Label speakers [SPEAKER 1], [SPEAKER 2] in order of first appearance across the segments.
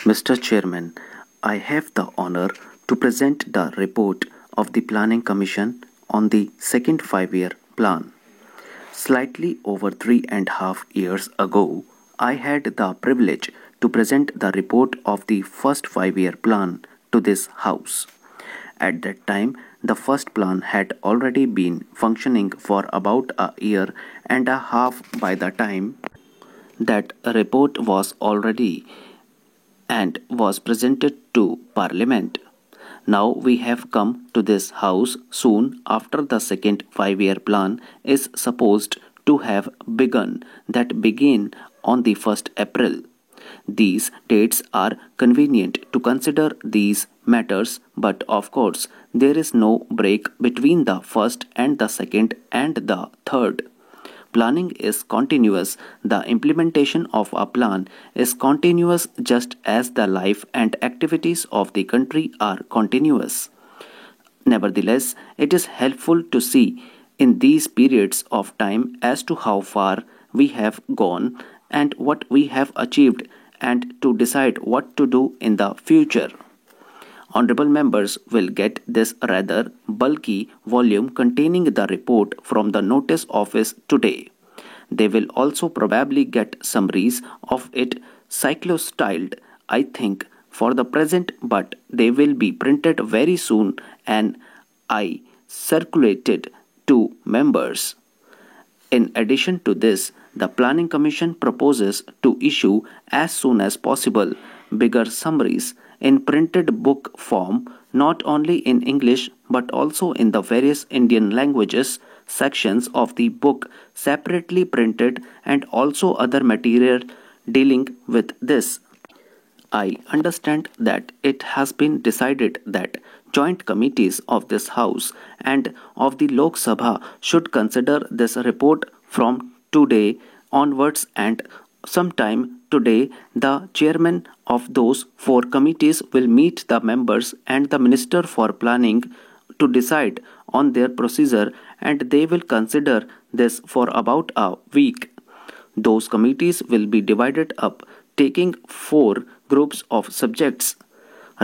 [SPEAKER 1] Mr. Chairman, I have the honor to present the report of the Planning Commission on the second five-year plan. Slightly over 3.5 years ago, I had the privilege to present the report of the first five-year plan to this House. At that time, the first plan had already been functioning for about a year and a half by the time that report was already and was presented to Parliament. Now we have come to this House soon after the second five-year plan is supposed to have begun that began on the 1st April. These dates are convenient to consider these matters, but of course there is no break between the first and the second and the third. Planning is continuous. The implementation of a plan is continuous just as the life and activities of the country are continuous. Nevertheless, it is helpful to see in these periods of time as to how far we have gone and what we have achieved and to decide what to do in the future. Honorable members will get this rather bulky volume containing the report from the notice office today. They will also probably get summaries of it cyclo-styled, I think, for the present, but they will be printed very soon and I circulated to members. In addition to this, the Planning Commission proposes to issue as soon as possible bigger summaries in printed book form not only in English but also in the various Indian languages sections of the book separately printed and also other material dealing with this. I understand that it has been decided that joint committees of this House and of the Lok Sabha should consider this report from today onwards and sometime today the chairman of those four committees will meet the members and the Minister for Planning to decide on their procedure and they will consider this for about a week. Those committees will be divided up, taking four groups of subjects.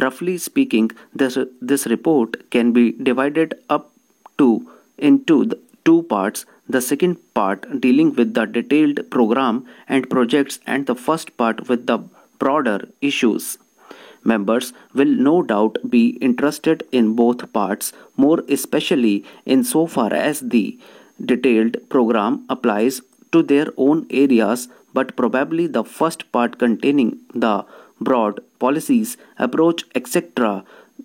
[SPEAKER 1] Roughly speaking, this report can be divided up to into the two parts. The second part dealing with the detailed program and projects, and the first part with the broader issues. Members will no doubt be interested in both parts, more especially in so far as the detailed program applies to their own areas, but probably the first part containing the broad policies, approach, etc.,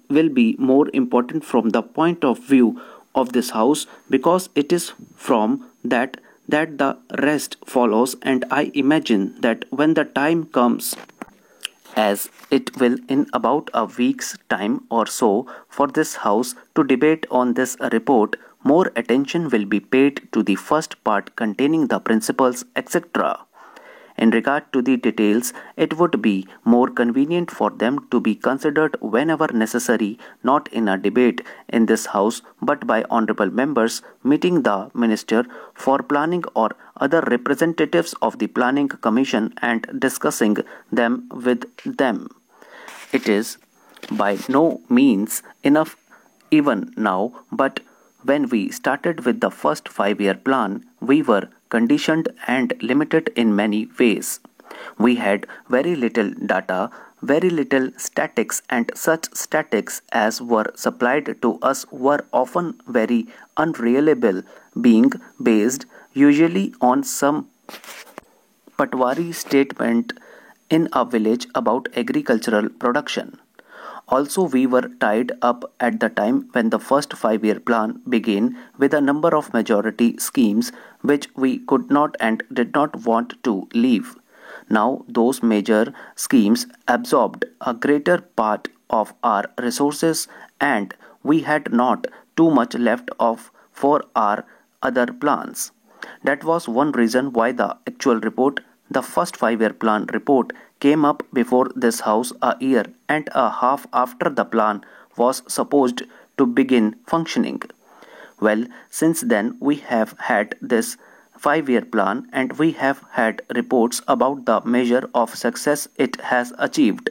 [SPEAKER 1] will be more important from the point of view of this House because it is from that the rest follows, and I imagine that when the time comes, as it will in about a week's time or so, for this House to debate on this report, more attention will be paid to the first part containing the principles, etc. In regard to the details, it would be more convenient for them to be considered whenever necessary, not in a debate in this House, but by honorable members meeting the Minister for Planning or other representatives of the Planning Commission and discussing them with them. It is by no means enough even now, but when we started with the first five-year plan, we were conditioned and limited in many ways. We had very little data, very little statics, and such statics as were supplied to us were often very unreliable, being based usually on some patwari statement in a village about agricultural production. Also, we were tied up at the time when the first five-year plan began with a number of majority schemes which we could not and did not want to leave. Now, those major schemes absorbed a greater part of our resources and we had not too much left of for our other plans. That was one reason why the actual report, the first five-year plan report, came up before this House a year and a half after the plan was supposed to begin functioning. Well, since then we have had this five-year plan and we have had reports about the measure of success it has achieved.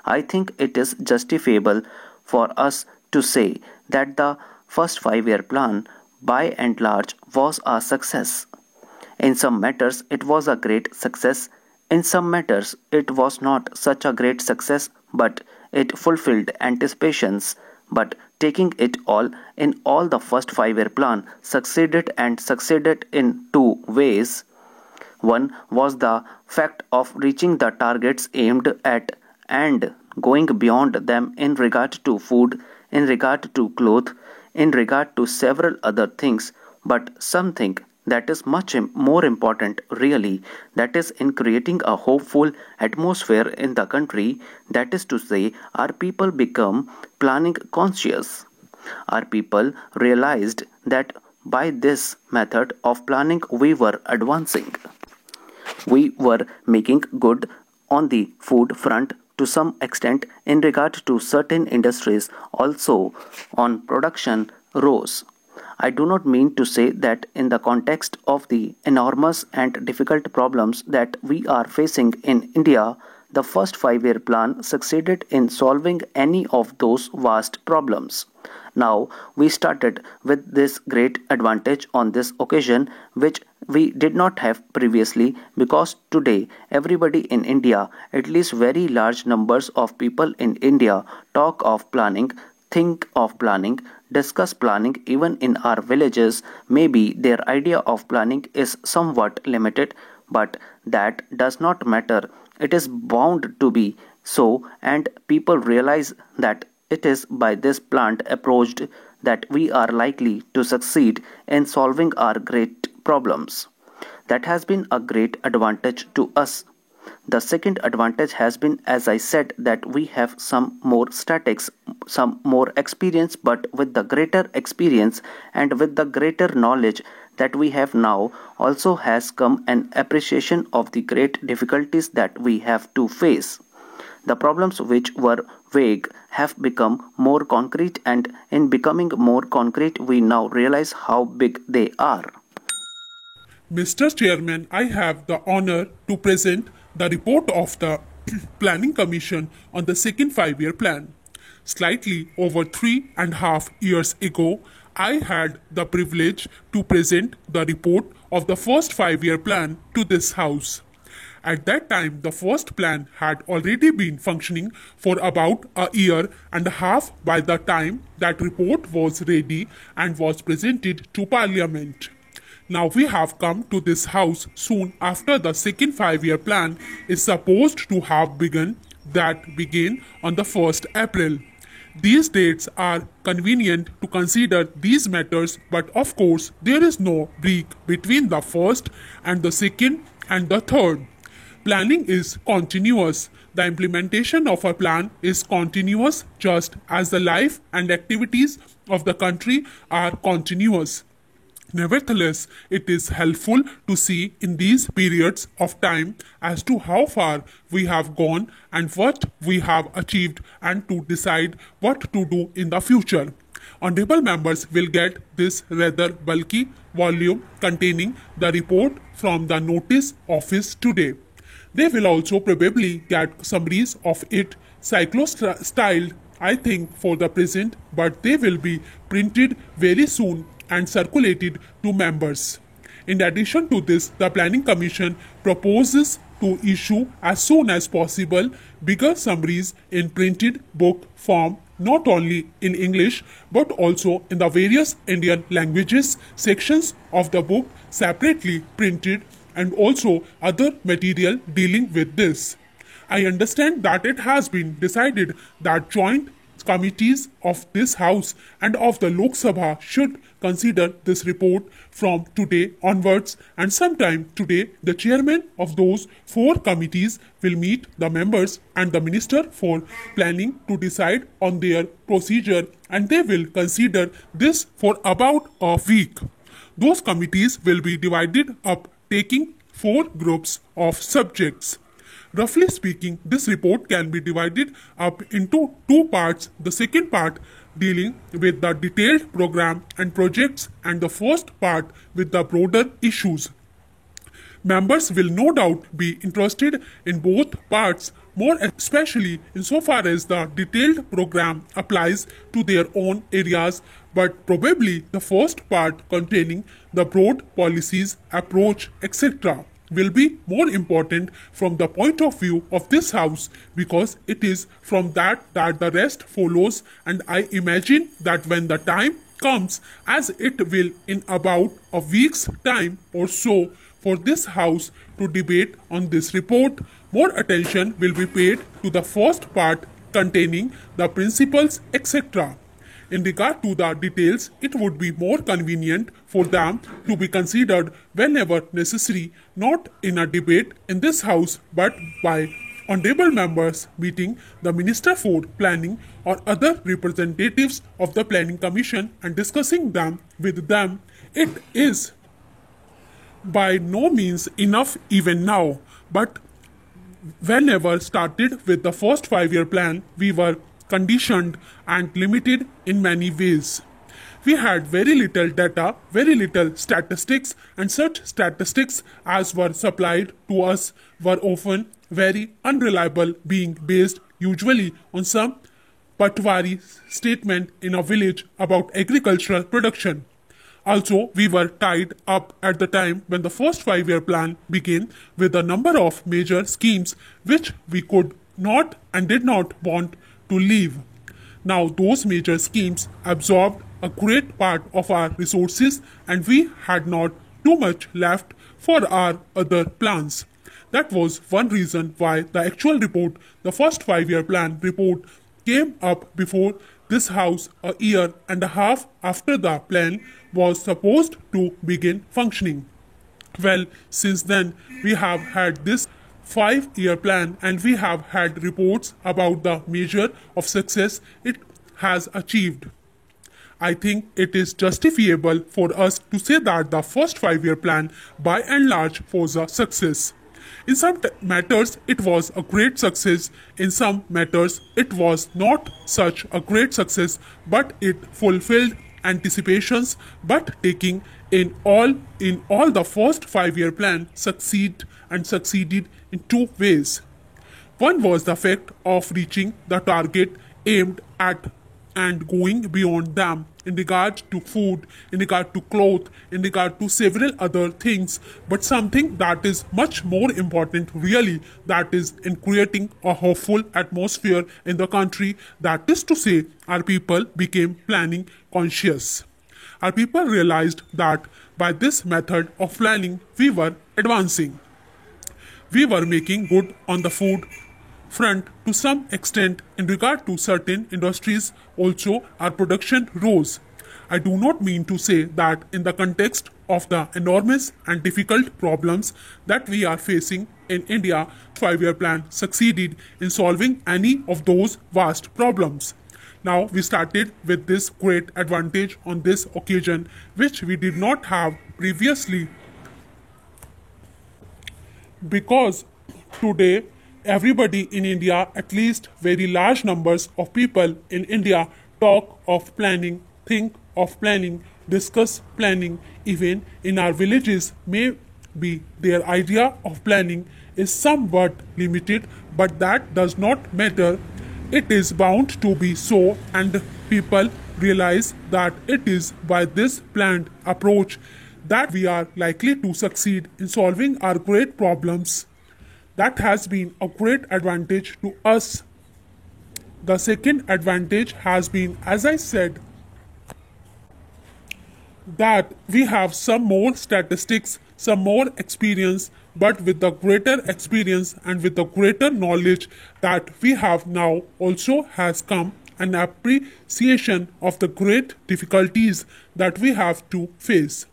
[SPEAKER 1] I think it is justifiable for us to say that the first 5 year plan, by and large, was a success. In some matters, it was a great success. In some matters, it was not such a great success, but it fulfilled anticipations. But taking it all in all, the first 5 year plan succeeded and succeeded in two ways. One was the fact of reaching the targets aimed at and going beyond them in regard to food, in regard to clothes, in regard to several other things, but something that is much more important, really, that is in creating a hopeful atmosphere in the country, that is to say, our people become planning conscious. Our people realized that by this method of planning we were advancing. We were making good on the food front to some extent in regard to certain industries, also on production rose. I do not mean to say that in the context of the enormous and difficult problems that we are facing in India, the first 5 year plan succeeded in solving any of those vast problems. Now, we started with this great advantage on this occasion, which we did not have previously, because today everybody in India, at least very large numbers of people in India, talk of planning, think of planning, discuss planning. Even in our villages, maybe their idea of planning is somewhat limited, but that does not matter. It is bound to be so, and people realize that it is by this planned approach that we are likely to succeed in solving our great problems. That has been a great advantage to us. The second advantage has been, as I said, that we have some more statics, some more experience, but with the greater experience and with the greater knowledge that we have now, also has come an appreciation of the great difficulties that we have to face. The problems which were vague have become more concrete, and in becoming more concrete, we now realize how big they are.
[SPEAKER 2] Mr. Chairman, I have the honor to present the report of the Planning Commission on the second 5 year plan. Slightly over 3.5 years ago, I had the privilege to present the report of the first 5 year plan to this House. At that time, the first plan had already been functioning for about a year and a half by the time that report was ready and was presented to Parliament. Now we have come to this House soon after the second 5 year plan is supposed to have begun, that began on the 1st April. These dates are convenient to consider these matters, but of course there is no break between the first and the second and the third. Planning is continuous. The implementation of a plan is continuous, just as the life and activities of the country are continuous. Nevertheless, it is helpful to see in these periods of time as to how far we have gone and what we have achieved, and to decide what to do in the future. Honorable members will get this rather bulky volume containing the report from the notice office today. They will also probably get summaries of it cyclo-styled, I think, for the present, but they will be printed very soon and circulated to members. In addition to this, the Planning Commission proposes to issue as soon as possible bigger summaries in printed book form, not only in English but also in the various Indian languages, sections of the book separately printed, and also other material dealing with this. I understand that it has been decided that joint committees of this House and of the Lok Sabha should consider this report from today onwards, and sometime today the chairman of those 4 committees will meet the members and the Minister for Planning to decide on their procedure, and they will consider this for about a week. Those committees will be divided up, taking 4 groups of subjects. Roughly speaking, this report can be divided up into 2 parts. The second part dealing with the detailed program and projects, and the first part with the broader issues. Members will no doubt be interested in both parts, more especially insofar as the detailed program applies to their own areas, but probably the first part containing the broad policies, approach, etc. will be more important from the point of view of this house, because it is from that the rest follows, and I imagine that when the time comes, as it will in about a week's time or so, for this house to debate on this report, more attention will be paid to the first part containing the principles, etc. In regard to the details, it would be more convenient for them to be considered whenever necessary, not in a debate in this house, but by honorable members meeting the Minister for Planning or other representatives of the Planning Commission and discussing them with them. It is by no means enough even now, but whenever started with the first 5-year plan, we were conditioned and limited in many ways. We had very little data, very little statistics, and such statistics as were supplied to us were often very unreliable, being based usually on some patwari statement in a village about agricultural production. Also, we were tied up at the time when the first 5-year plan began with a number of major schemes which we could not and did not want to leave. Now, those major schemes absorbed a great part of our resources, and we had not too much left for our other plans. That was one reason why the actual report, the first 5-year plan report, came up before this house a year and a half after the plan was supposed to begin functioning. Well, since then, we have had this 5-year plan, and we have had reports about the measure of success it has achieved. I think it is justifiable for us to say that the first 5-year plan by and large was a success. In some matters, it was a great success. In some matters, it was not such a great success, but it fulfilled anticipations. But taking in all the first 5-year plan succeeded in two ways. One was the fact of reaching the target aimed at and going beyond them in regard to food, in regard to cloth, in regard to several other things, but something that is much more important really, that is in creating a hopeful atmosphere in the country. That is to say, our people became planning conscious. Our people realized that by this method of planning we were advancing. We were making good on the food front to some extent. In regard to certain industries also, our production rose. I do not mean to say that in the context of the enormous and difficult problems that we are facing in India, 5-year plan succeeded in solving any of those vast problems. Now we started with this great advantage on this occasion, which we did not have previously, because today everybody in India, at least very large numbers of people in India, talk of planning, think of planning, discuss planning. Even in our villages, maybe their idea of planning is somewhat limited, but that does not matter. It is bound to be so, and people realize that it is by this planned approach that we are likely to succeed in solving our great problems. That has been a great advantage to us. The second advantage has been, as I said, that we have some more statistics, some more experience, but with the greater experience and with the greater knowledge that we have now, also has come an appreciation of the great difficulties that we have to face.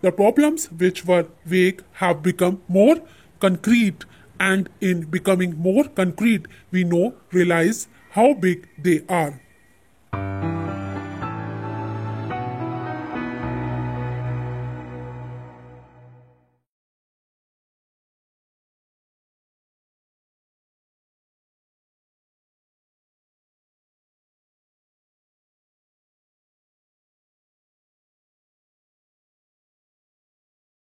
[SPEAKER 2] The problems which were vague have become more concrete, and in becoming more concrete, we realize how big they are.